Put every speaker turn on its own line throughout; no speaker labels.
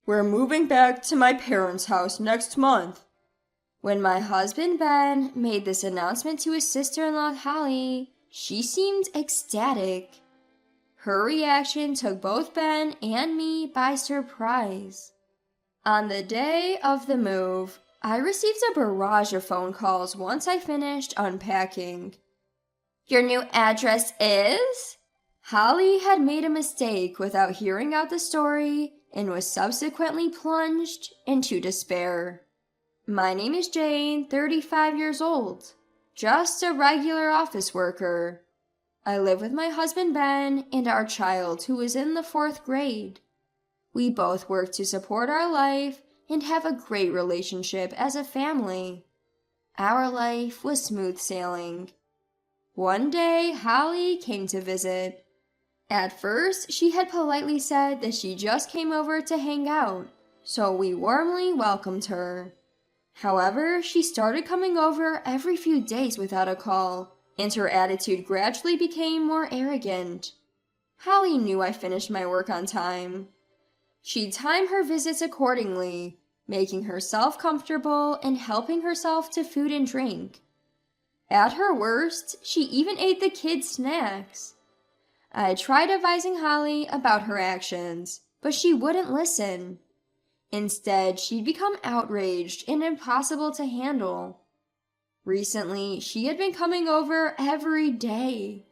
We're moving back to my parents' house next month. When my husband Ben made this announcement to his sister-in-law Holly, she seemed ecstatic. Her reaction took both Ben and me by surprise. On the day of the move, I received a barrage of phone calls once I finished unpacking. Your new address is? Holly had made a mistake without hearing out the story and was subsequently plunged into despair. My name is Jane, 35 years old, just a regular office worker. I live with my husband Ben and our child who is in the 4th grade. We both work to support our life and have a great relationship as a family. Our life was smooth sailing. One day, Holly came to visit. At first, she had politely said that she just came over to hang out, so we warmly welcomed her. However, she started coming over every few days without a call, and her attitude gradually became more arrogant. Holly knew I finished my work on time. She'd time her visits accordingly, making herself comfortable and helping herself to food and drink. At her worst, she even ate the kids' snacks. I tried advising Holly about her actions, but she wouldn't listen. Instead, she'd become outraged and impossible to handle. Recently, she had been coming over every day.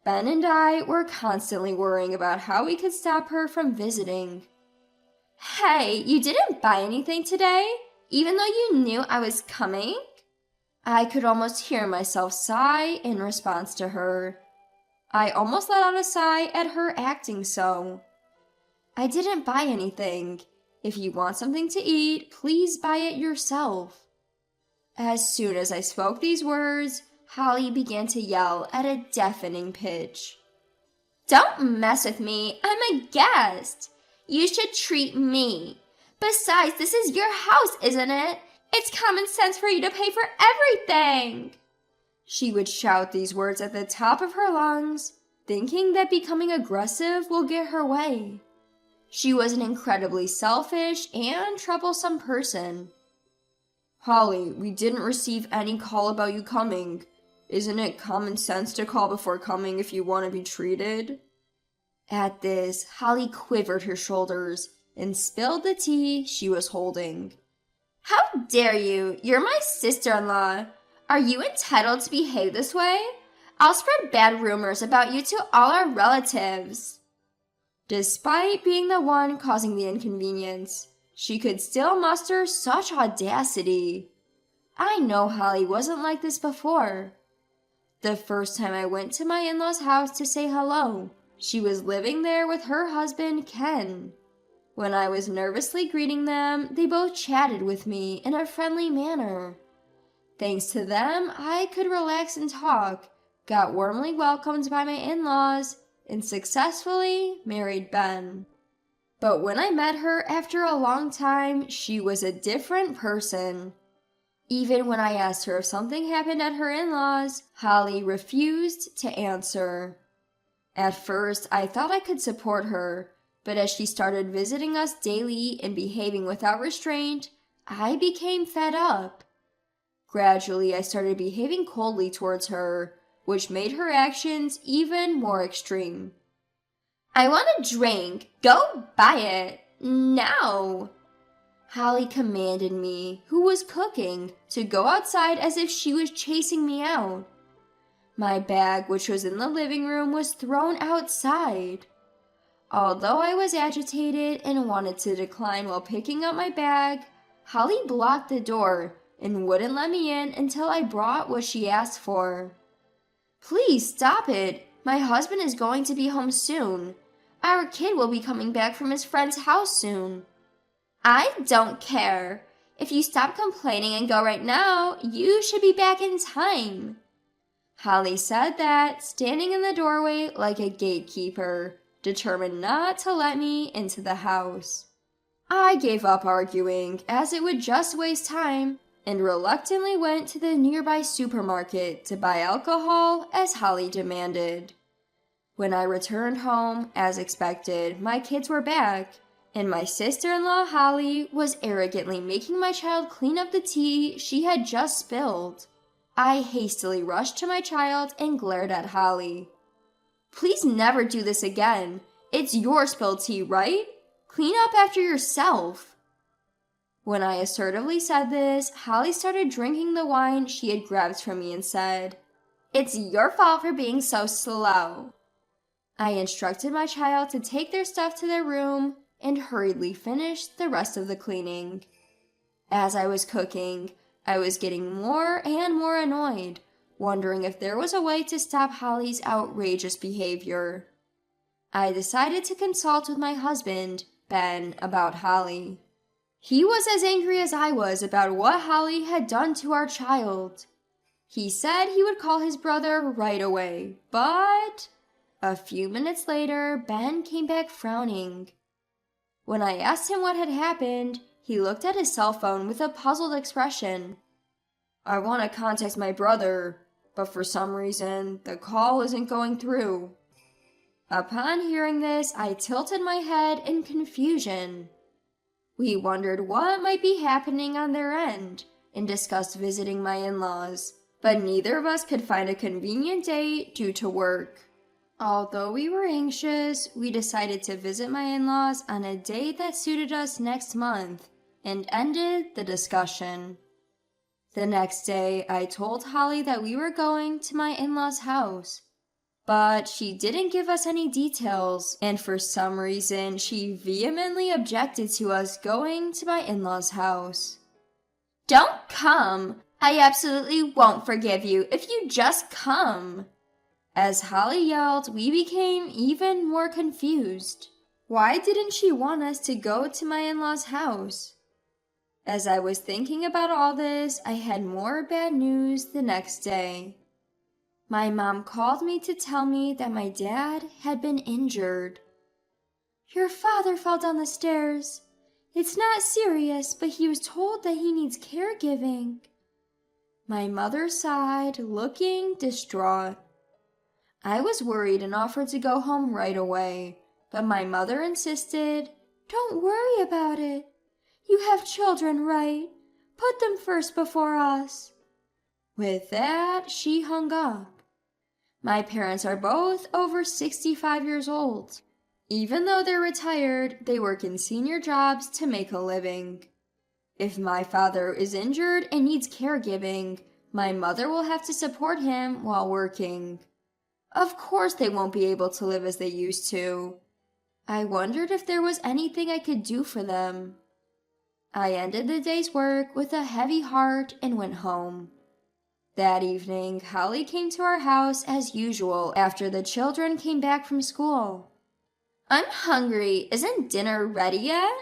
Ben and I were constantly worrying about how we could stop her from visiting. Hey, you didn't buy anything today, even though you knew I was coming? I could almost hear myself sigh in response to her. I almost let out a sigh at her acting so. I didn't buy anything. If you want something to eat, please buy it yourself. As soon as I spoke these words, Holly began to yell at a deafening pitch. Don't mess with me, I'm a guest. You should treat me. Besides, this is your house, isn't it? It's common sense for you to pay for everything. She would shout these words at the top of her lungs, thinking that becoming aggressive will get her way. She was an incredibly selfish and troublesome person. Holly, we didn't receive any call about you coming. Isn't it common sense to call before coming if you want to be treated? At this, Holly quivered her shoulders and spilled the tea she was holding. How dare you? You're my sister-in-law. Are you entitled to behave this way? I'll spread bad rumors about you to all our relatives. Despite being the one causing the inconvenience, she could still muster such audacity. I know Holly wasn't like this before. The first time I went to my in-laws' house to say hello, she was living there with her husband, Ken. When I was nervously greeting them, they both chatted with me in a friendly manner. Thanks to them, I could relax and talk, got warmly welcomed by my in-laws, and successfully married Ben. But when I met her after a long time, she was a different person. Even when I asked her if something happened at her in-laws, Holly refused to answer. At first, I thought I could support her, but as she started visiting us daily and behaving without restraint, I became fed up. Gradually, I started behaving coldly towards her, which made her actions even more extreme. I want a drink. Go buy it. Now. Holly commanded me, who was cooking, to go outside as if she was chasing me out. My bag, which was in the living room, was thrown outside. Although I was agitated and wanted to decline while picking up my bag, Holly blocked the door and wouldn't let me in until I brought what she asked for. Please stop it. My husband is going to be home soon. Our kid will be coming back from his friend's house soon. I don't care. If you stop complaining and go right now, you should be back in time. Holly said that, standing in the doorway like a gatekeeper, determined not to let me into the house. I gave up arguing, as it would just waste time, and reluctantly went to the nearby supermarket to buy alcohol as Holly demanded. When I returned home, as expected, my kids were back, and my sister-in-law Holly was arrogantly making my child clean up the tea she had just spilled. I hastily rushed to my child and glared at Holly. "Please never do this again. It's your spilled tea, right? Clean up after yourself." When I assertively said this, Holly started drinking the wine she had grabbed from me and said, "It's your fault for being so slow." I instructed my child to take their stuff to their room and hurriedly finished the rest of the cleaning. As I was cooking, I was getting more and more annoyed, wondering if there was a way to stop Holly's outrageous behavior. I decided to consult with my husband, Ben, about Holly. He was as angry as I was about what Holly had done to our child. He said he would call his brother right away, but a few minutes later, Ben came back frowning. When I asked him what had happened, he looked at his cell phone with a puzzled expression. "I want to contact my brother, but for some reason, the call isn't going through." Upon hearing this, I tilted my head in confusion. We wondered what might be happening on their end and discussed visiting my in-laws, but neither of us could find a convenient date due to work. Although we were anxious, we decided to visit my in-laws on a date that suited us next month and ended the discussion. The next day, I told Holly that we were going to my in-laws' house, but she didn't give us any details, and for some reason, she vehemently objected to us going to my in-laws' house. "Don't come! I absolutely won't forgive you if you just come!" As Holly yelled, we became even more confused. Why didn't she want us to go to my in-laws' house? As I was thinking about all this, I had more bad news the next day. My mom called me to tell me that my dad had been injured. "Your father fell down the stairs. It's not serious, but he was told that he needs caregiving." My mother sighed, looking distraught. I was worried and offered to go home right away, but my mother insisted, "Don't worry about it. You have children, right? Put them first before us." With that, she hung up. My parents are both over 65 years old. Even though they're retired, they work in senior jobs to make a living. If my father is injured and needs caregiving, my mother will have to support him while working. Of course they won't be able to live as they used to. I wondered if there was anything I could do for them. I ended the day's work with a heavy heart and went home. That evening, Holly came to our house as usual after the children came back from school. "I'm hungry. Isn't dinner ready yet?"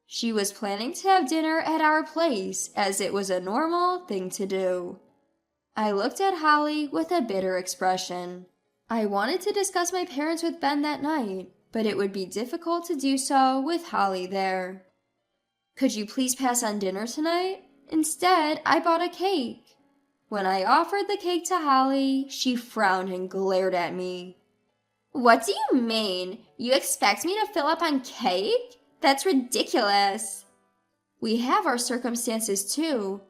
She was planning to have dinner at our place, as it was a normal thing to do. I looked at Holly with a bitter expression. I wanted to discuss my parents with Ben that night, but it would be difficult to do so with Holly there. "Could you please pass on dinner tonight?" Instead, I bought a cake. When I offered the cake to Holly, she frowned and glared at me. "What do you mean? You expect me to fill up on cake? That's ridiculous." "We have our circumstances too.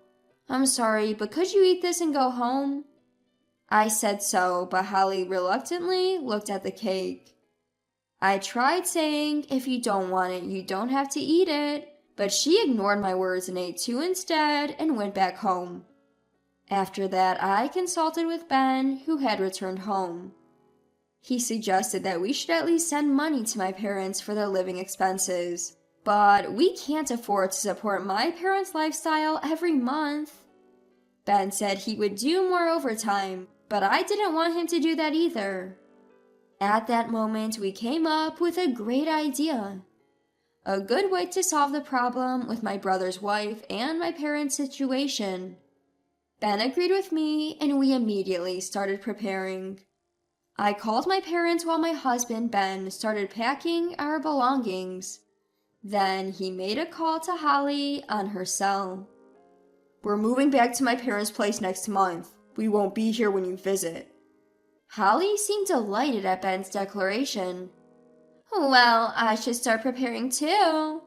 I'm sorry, but could you eat this and go home?" I said so, but Holly reluctantly looked at the cake. I tried saying, "If you don't want it, you don't have to eat it," but she ignored my words and ate two instead and went back home. After that, I consulted with Ben, who had returned home. He suggested that we should at least send money to my parents for their living expenses. But we can't afford to support my parents' lifestyle every month. Ben said he would do more overtime, but I didn't want him to do that either. At that moment, we came up with a great idea. A good way to solve the problem with my brother's wife and my parents' situation. Ben agreed with me, and we immediately started preparing. I called my parents while my husband, Ben, started packing our belongings. Then he made a call to Holly on her cell. "We're moving back to my parents' place next month. We won't be here when you visit." Holly seemed delighted at Ben's declaration. Well, I should start preparing too,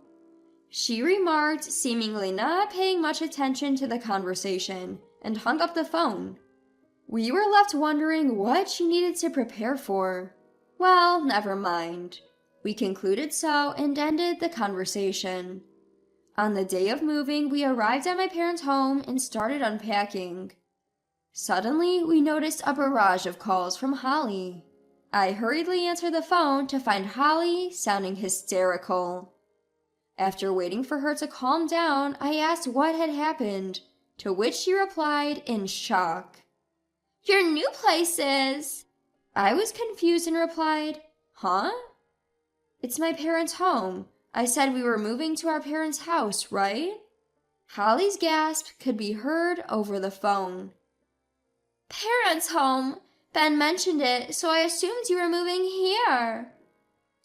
she remarked, seemingly not paying much attention to the conversation, and hung up the phone. We were left wondering what she needed to prepare for. Well, never mind. We concluded so and ended the conversation. On the day of moving, we arrived at my parents' home and started unpacking. Suddenly, we noticed a barrage of calls from Holly. I hurriedly answered the phone to find Holly sounding hysterical. After waiting for her to calm down, I asked what had happened, to which she replied in shock. "Your new place is..." I was confused and replied, "Huh?" "It's my parents' home. I said we were moving to our parents' house, right?" Holly's gasp could be heard over the phone. "Parents' home? Ben mentioned it, so I assumed you were moving here."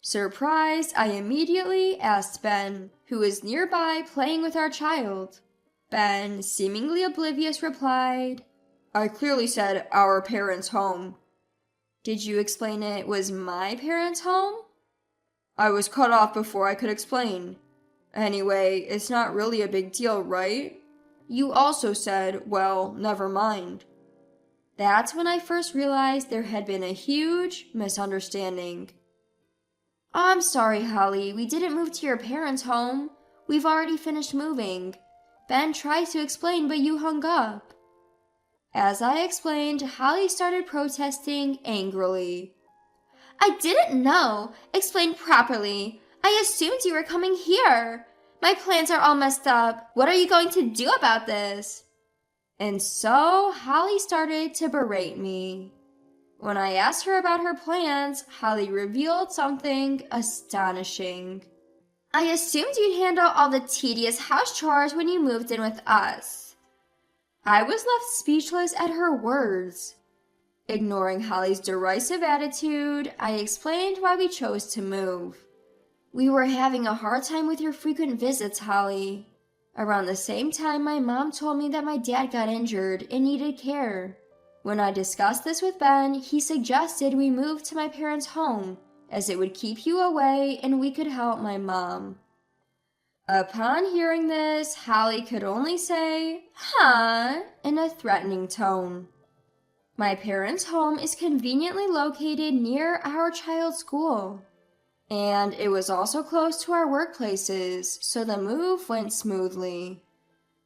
Surprised, I immediately asked Ben, who was nearby playing with our child. Ben, seemingly oblivious, replied, "I clearly said our parents' home." "Did you explain it was my parents' home?" "I was cut off before I could explain. Anyway, it's not really a big deal, right? You also said, well, never mind." That's when I first realized there had been a huge misunderstanding. "I'm sorry, Holly, we didn't move to your parents' home. We've already finished moving. Ben tried to explain, but you hung up." As I explained, Holly started protesting angrily. "I didn't know. Explain properly. I assumed you were coming here. My plans are all messed up. What are you going to do about this?" And so Holly started to berate me. When I asked her about her plans, Holly revealed something astonishing. "I assumed you'd handle all the tedious house chores when you moved in with us." I was left speechless at her words. Ignoring Holly's derisive attitude, I explained why we chose to move. "We were having a hard time with your frequent visits, Holly. Around the same time, my mom told me that my dad got injured and needed care. When I discussed this with Ben, he suggested we move to my parents' home, as it would keep you away and we could help my mom." Upon hearing this, Holly could only say, "Huh," in a threatening tone. My parents' home is conveniently located near our child's school, and it was also close to our workplaces, so the move went smoothly.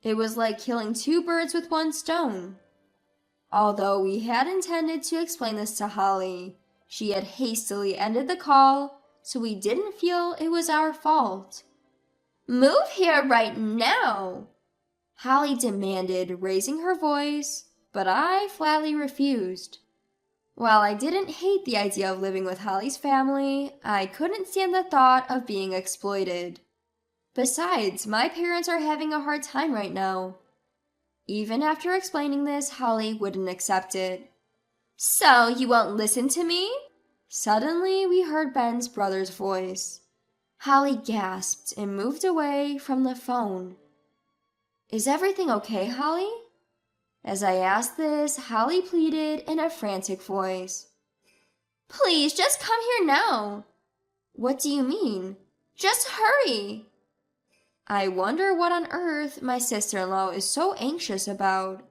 It was like killing two birds with one stone. Although we had intended to explain this to Holly, she had hastily ended the call, so we didn't feel it was our fault. "Move here right now," Holly demanded, raising her voice, but I flatly refused. While I didn't hate the idea of living with Holly's family, I couldn't stand the thought of being exploited. Besides, my parents are having a hard time right now. Even after explaining this, Holly wouldn't accept it. "So you won't listen to me?" Suddenly, we heard Ben's brother's voice. Holly gasped and moved away from the phone. "Is everything okay, Holly?" As I asked this, Holly pleaded in a frantic voice. "Please, just come here now." "What do you mean?" "Just hurry." I wonder what on earth my sister-in-law is so anxious about.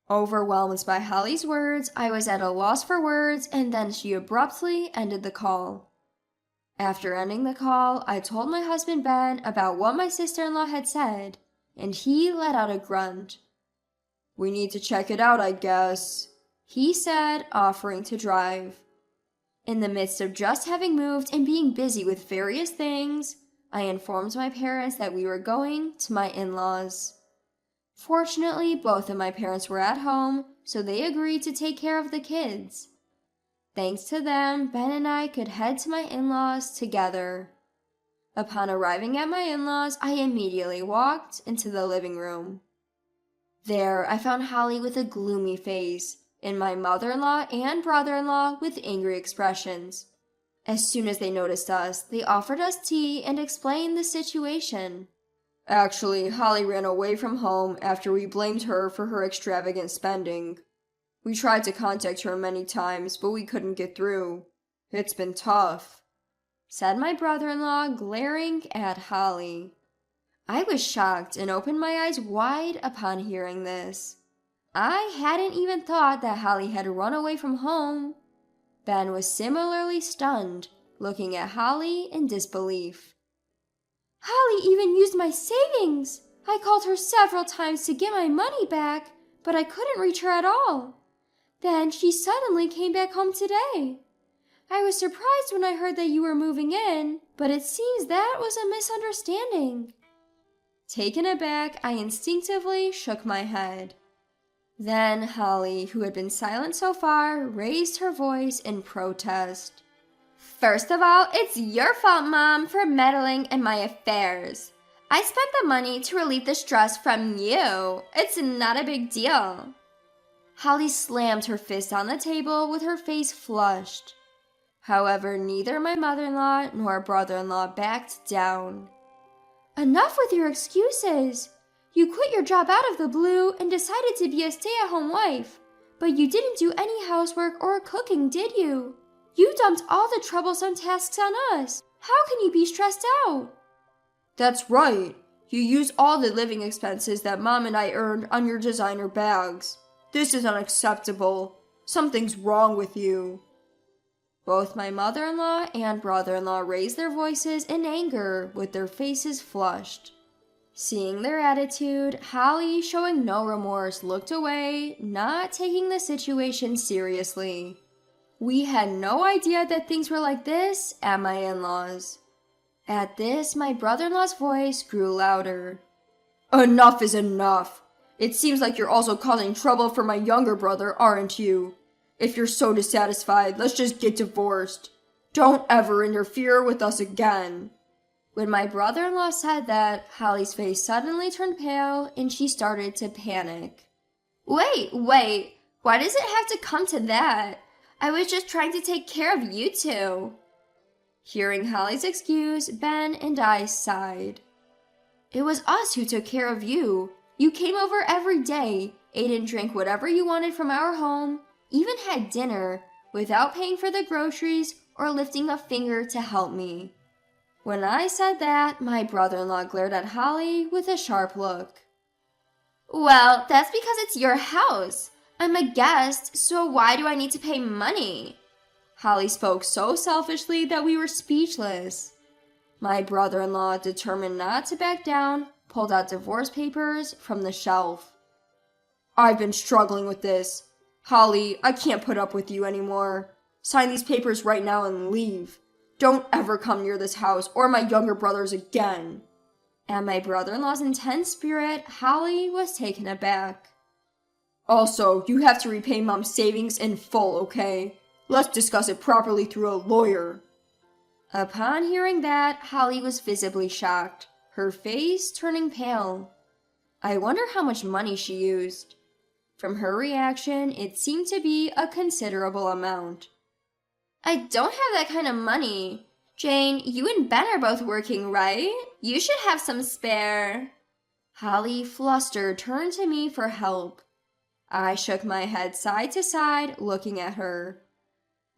Overwhelmed by Holly's words, I was at a loss for words, and then she abruptly ended the call. After ending the call, I told my husband Ben about what my sister-in-law had said, and he let out a grunt. "We need to check it out, I guess," he said, offering to drive. In the midst of just having moved and being busy with various things, I informed my parents that we were going to my in-laws. Fortunately, both of my parents were at home, so they agreed to take care of the kids. Thanks to them, Ben and I could head to my in-laws together. Upon arriving at my in-laws, I immediately walked into the living room. There, I found Holly with a gloomy face, and my mother-in-law and brother-in-law with angry expressions. As soon as they noticed us, they offered us tea and explained the situation. "Actually, Holly ran away from home after we blamed her for her extravagant spending. We tried to contact her many times, but we couldn't get through. It's been tough," said my brother-in-law, glaring at Holly. I was shocked and opened my eyes wide upon hearing this. I hadn't even thought that Holly had run away from home. Ben was similarly stunned, looking at Holly in disbelief. Holly even used my savings! I called her several times to get my money back, but I couldn't reach her at all. Then she suddenly came back home today. I was surprised when I heard that you were moving in, but it seems that was a misunderstanding. Taken aback, I instinctively shook my head. Then Holly, who had been silent so far, raised her voice in protest. First of all, it's your fault, Mom, for meddling in my affairs. I spent the money to relieve the stress from you. It's not a big deal. Holly slammed her fist on the table with her face flushed. However, neither my mother-in-law nor brother-in-law backed down. Enough with your excuses. You quit your job out of the blue and decided to be a stay-at-home wife. But you didn't do any housework or cooking, did you? You dumped all the troublesome tasks on us. How can you be stressed out? That's right. You used all the living expenses that Mom and I earned on your designer bags. This is unacceptable. Something's wrong with you. Both my mother-in-law and brother-in-law raised their voices in anger with their faces flushed. Seeing their attitude, Holly, showing no remorse, looked away, not taking the situation seriously. We had no idea that things were like this at my in-laws. At this, my brother-in-law's voice grew louder. Enough is enough. It seems like you're also causing trouble for my younger brother, aren't you? If you're so dissatisfied, let's just get divorced. Don't ever interfere with us again. When my brother-in-law said that, Holly's face suddenly turned pale and she started to panic. Wait, why does it have to come to that? I was just trying to take care of you two. Hearing Holly's excuse, Ben and I sighed. It was us who took care of you. You came over every day, ate and drank whatever you wanted from our home, even had dinner, without paying for the groceries or lifting a finger to help me. When I said that, my brother-in-law glared at Holly with a sharp look. Well, that's because it's your house. I'm a guest, so why do I need to pay money? Holly spoke so selfishly that we were speechless. My brother-in-law, determined not to back down, pulled out divorce papers from the shelf. I've been struggling with this. Holly, I can't put up with you anymore. Sign these papers right now and leave. Don't ever come near this house or my younger brothers again. At my brother-in-law's intense spirit, Holly was taken aback. Also, you have to repay Mom's savings in full, okay? Let's discuss it properly through a lawyer. Upon hearing that, Holly was visibly shocked, her face turning pale. I wonder how much money she used. From her reaction, it seemed to be a considerable amount. I don't have that kind of money. Jane, you and Ben are both working, right? You should have some spare. Holly, flustered, turned to me for help. I shook my head side to side, looking at her.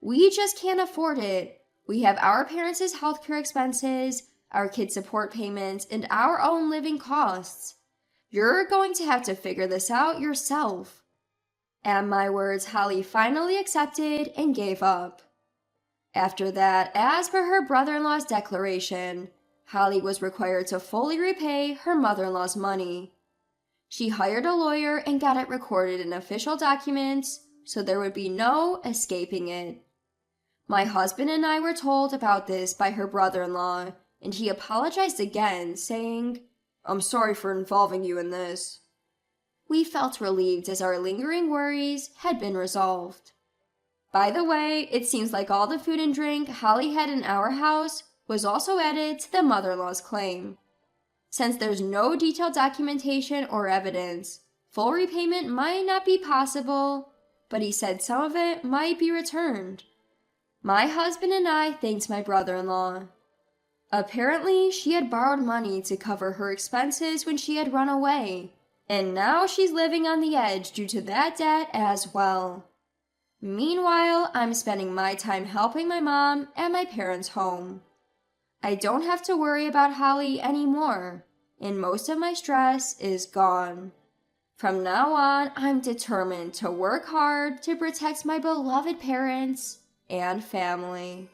We just can't afford it. We have our parents' healthcare expenses, our kids' support payments, and our own living costs. You're going to have to figure this out yourself. At my words, Holly finally accepted and gave up. After that, as per her brother-in-law's declaration, Holly was required to fully repay her mother-in-law's money. She hired a lawyer and got it recorded in official documents, so there would be no escaping it. My husband and I were told about this by her brother-in-law, and he apologized again, saying, I'm sorry for involving you in this. We felt relieved as our lingering worries had been resolved. By the way, it seems like all the food and drink Holly had in our house was also added to the mother-in-law's claim. Since there's no detailed documentation or evidence, full repayment might not be possible, but he said some of it might be returned. My husband and I thanked my brother-in-law. Apparently, she had borrowed money to cover her expenses when she had run away, and now she's living on the edge due to that debt as well. Meanwhile, I'm spending my time helping my mom at my parents' home. I don't have to worry about Holly anymore, and most of my stress is gone. From now on, I'm determined to work hard to protect my beloved parents and family.